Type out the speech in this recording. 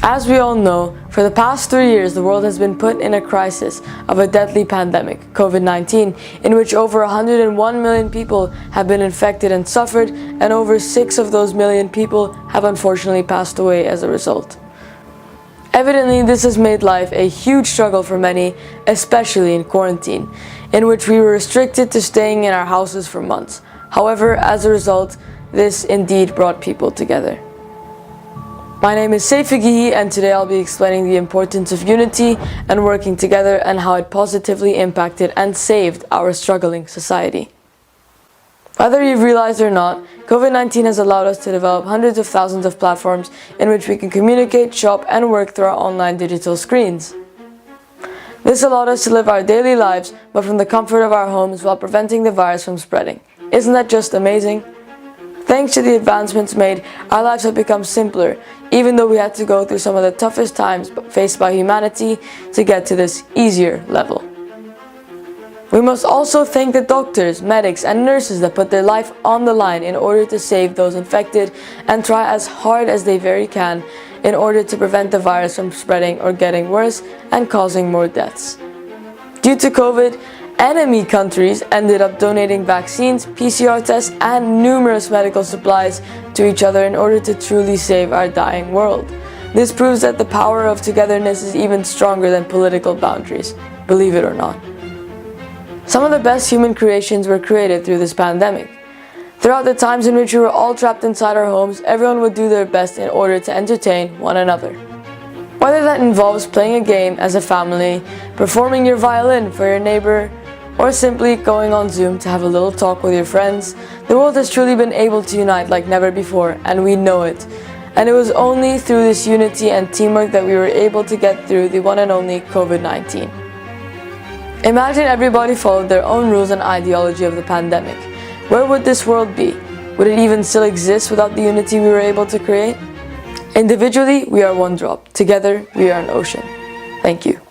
As we all know, for the past 3 years, the world has been put in a crisis of a deadly pandemic, COVID-19, in which over 101 million people have been infected and suffered, and over 6 of those million people have unfortunately passed away as a result. Evidently, this has made life a huge struggle for many, especially in quarantine, in which we were restricted to staying in our houses for months. However, as a result, this indeed brought people together. My name is Saif Faghihy, and today I'll be explaining the importance of unity and working together and how it positively impacted and saved our struggling society. Whether you've realized or not, COVID-19 has allowed us to develop hundreds of thousands of platforms in which we can communicate, shop, and work through our online digital screens. This allowed us to live our daily lives, but from the comfort of our homes while preventing the virus from spreading. Isn't that just amazing? Thanks to the advancements made, our lives have become simpler, even though we had to go through some of the toughest times faced by humanity to get to this easier level. We must also thank the doctors, medics, and nurses that put their life on the line in order to save those infected and try as hard as they very can in order to prevent the virus from spreading or getting worse and causing more deaths. Due to COVID, enemy countries ended up donating vaccines, PCR tests, and numerous medical supplies to each other in order to truly save our dying world. This proves that the power of togetherness is even stronger than political boundaries, believe it or not. Some of the best human creations were created through this pandemic. Throughout the times in which we were all trapped inside our homes, everyone would do their best in order to entertain one another. Whether that involves playing a game as a family, performing your violin for your neighbor, or simply going on Zoom to have a little talk with your friends, the world has truly been able to unite like never before, and we know it. And it was only through this unity and teamwork that we were able to get through the one and only COVID-19. Imagine everybody followed their own rules and ideology of the pandemic. Where would this world be? Would it even still exist without the unity we were able to create? Individually, we are one drop. Together, we are an ocean. Thank you.